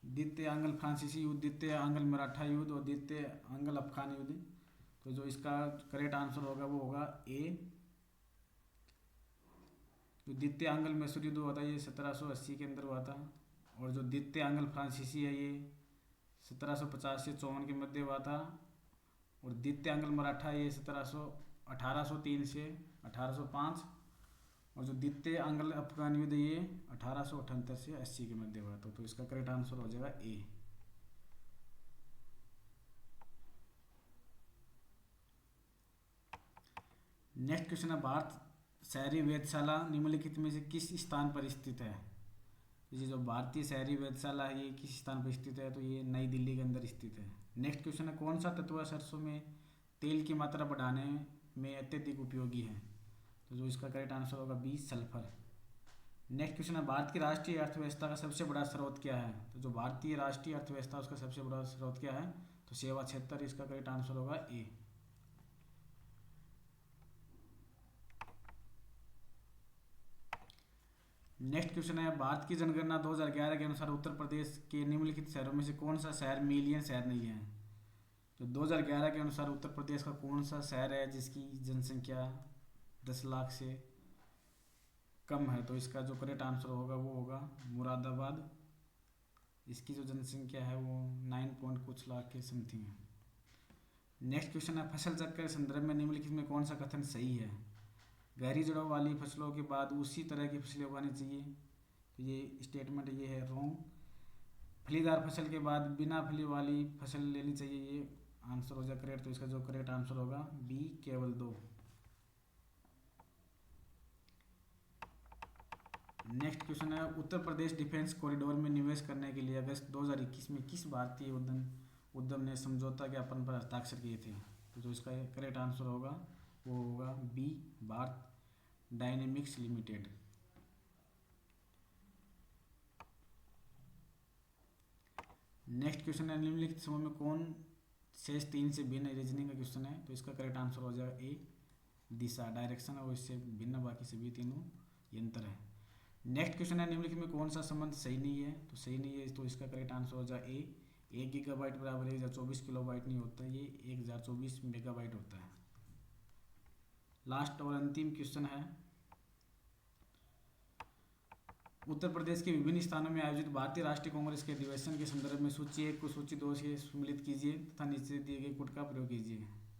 द्वितीय अंग्ल फ्रांसीसी युद्ध, द्वितीय अंग्ल मराठा युद्ध और द्वितीय अंग्ल अफगान युद्ध। तो जो इसका करेक्ट आंसर होगा वो होगा ए। जो द्वितीय अंग्ल मैसूर युद्ध हुआ था ये 1780 के अंदर हुआ था, और जो द्वितीय अंग्ल फ्रांसीसी है ये 1750 से 54 के मध्य हुआ था, और द्वितीय अंग्ल मराठा ये 1803 से 1805, और जो द्वितीय आंग्ल अफगान युद्ध ये 1878 से 80 के मध्य हुआ था। तो इसका करेक्ट आंसर हो जाएगा ए। नेक्स्ट क्वेश्चन है, भारत शहरी वेधशाला निम्नलिखित में से किस स्थान पर स्थित है? ये जो भारतीय शहरी वेधशाला है ये किस स्थान पर स्थित है? तो ये नई दिल्ली के अंदर स्थित है। नेक्स्ट क्वेश्चन है, कौन सा तत्व सरसों में तेल की मात्रा बढ़ाने में अत्यधिक उपयोगी है? तो जो इसका करेक्ट आंसर होगा बी, सल्फर। नेक्स्ट क्वेश्चन है, भारत की राष्ट्रीय अर्थव्यवस्था का सबसे बड़ा स्रोत क्या है? तो जो भारतीय राष्ट्रीय अर्थव्यवस्था उसका सबसे बड़ा स्रोत क्या है? तो सेवा क्षेत्र, इसका करेक्ट आंसर होगा ए। नेक्स्ट क्वेश्चन है, भारत की जनगणना 2011 के अनुसार उत्तर प्रदेश के निम्नलिखित शहरों में से कौन सा शहर मिलियन शहर नहीं है? तो 2011 के अनुसार उत्तर प्रदेश का कौन सा शहर है जिसकी जनसंख्या 10 लाख से कम है? तो इसका जो करेक्ट आंसर होगा वो होगा मुरादाबाद। इसकी जो जनसंख्या है वो 9 पॉइंट कुछ लाख के समथिंग है। नेक्स्ट क्वेश्चन है, फसल चक्र के संदर्भ में निम्नलिखित में कौन सा कथन सही है? गहरी जड़ों वाली फसलों के बाद उसी तरह की फसलें उगानी चाहिए। तो ये स्टेटमेंट ये है रॉन्ग। फलीदार फसल के बाद बिना फली वाली फसल लेनी चाहिए, ये आंसर हो जाए करेक्ट। तो इसका जो करेक्ट आंसर होगा बी, केवल 2। नेक्स्ट क्वेश्चन है, उत्तर प्रदेश डिफेंस कॉरिडोर में निवेश करने के लिए अगस्त 2021 में किस भारतीय उद्यम ने समझौता ज्ञापन पर हस्ताक्षर किए थे? तो जो इसका करेक्ट आंसर होगा वो होगा B, Bharat Dynamics Limited. Next question है, निम्नलिखित समूह में कौन शेष 3 से भिन्न रीजनिंग का क्वेश्चन है? तो इसका करेक्ट आंसर हो जाएगा ए, दिशा, डायरेक्शन, और इससे भिन्न बाकी सभी तीनों यंत्र है। नेक्स्ट क्वेश्चन है, निम्नलिखित में कौन सा संबंध सही नहीं है? तो सही नहीं है, तो इसका करेक्ट आंसर हो जाए ए, 1 गीगाबाइट बराबर 1024 किलोबाइट नहीं होता, ये 1024 मेगाबाइट होता है। लास्ट और अंतिम क्वेश्चन है, उत्तर प्रदेश के विभिन्न स्थानों में आयोजित भारतीय राष्ट्रीय कांग्रेस के अधिवेशन के संदर्भ में सूची 1 को सूची 2 से सम्मिलित कीजिए तथा नीचे दिए गए कोड का प्रयोग कीजिए।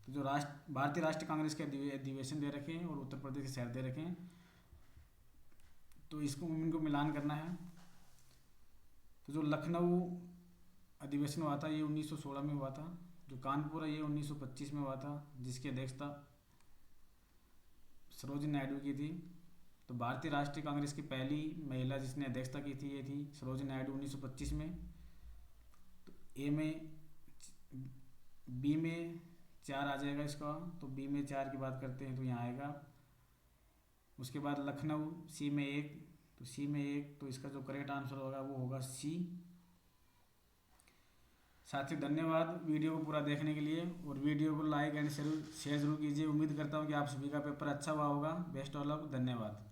तो जो भारतीय राष्ट्रीय कांग्रेस के अधिवेशन दे रखे हैं और उत्तर प्रदेश के शहर दे रखे हैं, तो इनको मिलान करना है। तो जो लखनऊ अधिवेशन हुआ था ये 1916 में हुआ था। जो कानपुर है ये 1925 में हुआ था, जिसकी अध्यक्षता सरोजिनी नायडू की थी। तो भारतीय राष्ट्रीय कांग्रेस की पहली महिला जिसने अध्यक्षता की थी ये थी सरोजिनी नायडू 1925 में। तो ए में बी में 4 आ जाएगा इसका, तो बी में 4 की बात करते हैं तो यहाँ आएगा। उसके बाद लखनऊ सी में 1, तो सी में 1, तो इसका जो करेक्ट आंसर होगा वो होगा सी। साथियों धन्यवाद वीडियो को पूरा देखने के लिए, और वीडियो को लाइक एंड शेयर जरूर कीजिए। उम्मीद करता हूँ कि आप सभी का पेपर अच्छा हुआ होगा। बेस्ट ऑफ लक, धन्यवाद।